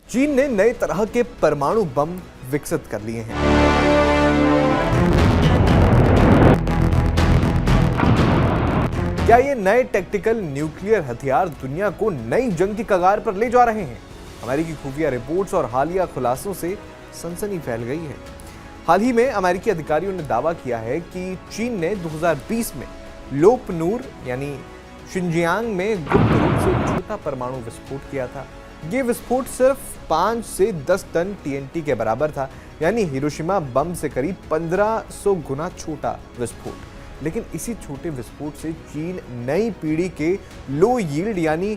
चीन ने नए तरह के परमाणु बम विकसित कर लिए हैं। क्या ये नए टैक्टिकल न्यूक्लियर हथियार दुनिया को नई जंग की कगार पर ले जा रहे हैं? अमेरिकी खुफिया रिपोर्ट्स और हालिया खुलासों से सनसनी फैल गई है। हाल ही में अमेरिकी अधिकारियों ने दावा किया है कि चीन ने 2020 में लोपनूर यानी शिनजियांग में गुप्त रूप से छोटा परमाणु विस्फोट किया था। ये विस्फोट सिर्फ 5 से 10 टन टीएनटी के बराबर था, यानी हिरोशिमा बम से करीब 1500 गुना छोटा विस्फोट। लेकिन इसी छोटे विस्फोट से चीन नई पीढ़ी के लो यील्ड यानी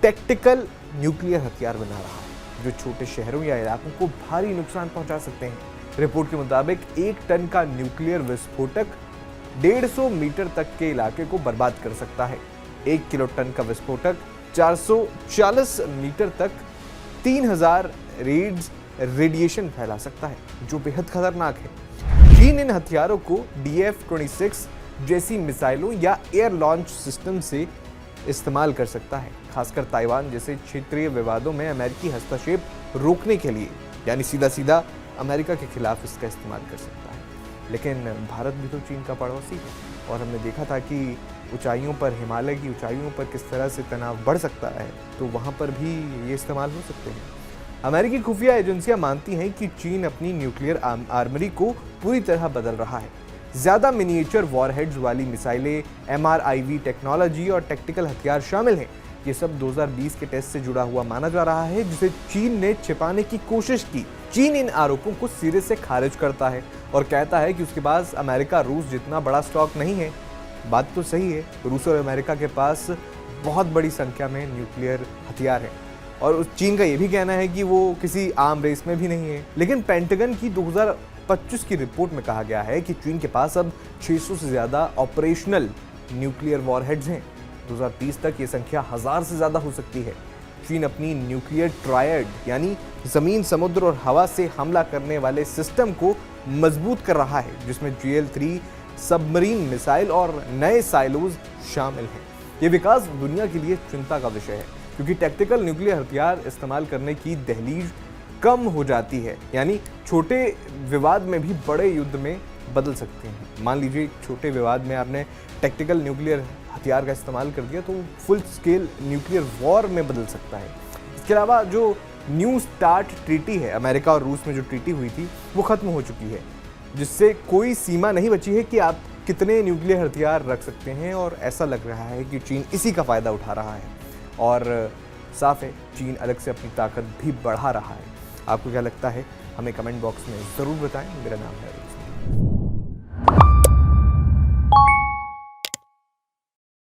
टैक्टिकल न्यूक्लियर हथियार बना रहा है, जो छोटे शहरों या इलाकों को भारी नुकसान पहुंचा सकते हैं। रिपोर्ट के मुताबिक 1 टन का न्यूक्लियर विस्फोटक 150 मीटर तक के इलाके को बर्बाद कर सकता है। 1 किलो टन का विस्फोटक 440 मीटर तक 3000 रेडिएशन फैला सकता है, जो बेहद खतरनाक है। चीन इन हथियारों को DF-26 जैसी मिसाइलों या एयर लॉन्च सिस्टम से इस्तेमाल कर सकता है, खासकर ताइवान जैसे क्षेत्रीय विवादों में अमेरिकी हस्तक्षेप रोकने के लिए, यानी सीधा सीधा अमेरिका के खिलाफ इसका इस्तेमाल कर सकता है। लेकिन भारत भी तो चीन का पड़ोसी है और हमने देखा था कि ऊंचाइयों पर, हिमालय की ऊंचाइयों पर किस तरह से तनाव बढ़ सकता है, तो वहां पर भी ये इस्तेमाल हो सकते हैं। अमेरिकी खुफिया एजेंसियां मानती हैं कि चीन अपनी न्यूक्लियर आर्मरी को पूरी तरह बदल रहा है। ज्यादा मिनिएचर वॉरहेड्स वाली मिसाइलें, MRIV टेक्नोलॉजी और टैक्टिकल हथियार शामिल हैं। ये सब 2020 के टेस्ट से जुड़ा हुआ माना जा रहा है, जिसे चीन ने छिपाने की कोशिश की। चीन इन आरोपों को सिरे से खारिज करता है और कहता है कि उसके पास अमेरिका रूस जितना बड़ा स्टॉक नहीं है। बात तो सही है, रूस और अमेरिका के पास बहुत बड़ी संख्या में न्यूक्लियर हथियार हैं और उस चीन का ये भी कहना है कि वो किसी आम रेस में भी नहीं है। लेकिन पेंटागन की 2025 की रिपोर्ट में कहा गया है कि चीन के पास अब 600 से ज्यादा ऑपरेशनल न्यूक्लियर वॉरहेड्स हैं। 2030 तक ये संख्या 1000 से ज्यादा हो सकती है। चीन अपनी न्यूक्लियर ट्रायड यानी जमीन, समुद्र और हवा से हमला करने वाले सिस्टम को मजबूत कर रहा है, जिसमें GL-3 सबमरीन मिसाइल और नए साइलोज शामिल हैं। ये विकास दुनिया के लिए चिंता का विषय है, क्योंकि टैक्टिकल न्यूक्लियर हथियार इस्तेमाल करने की दहलीज कम हो जाती है, यानी छोटे विवाद में भी बड़े युद्ध में बदल सकते हैं। मान लीजिए छोटे विवाद में आपने टैक्टिकल न्यूक्लियर हथियार का इस्तेमाल कर दिया, तो फुल स्केल न्यूक्लियर वॉर में बदल सकता है। इसके अलावा जो न्यू स्टार्ट ट्रीटी है, अमेरिका और रूस में जो ट्रीटी हुई थी, वो खत्म हो चुकी है, जिससे कोई सीमा नहीं बची है कि आप कितने न्यूक्लियर हथियार रख सकते हैं। और ऐसा लग रहा है कि चीन इसी का फ़ायदा उठा रहा है और साफ है, चीन अलग से अपनी ताकत भी बढ़ा रहा है। आपको क्या लगता है? हमें कमेंट बॉक्स में ज़रूर बताएं। मेरा नाम है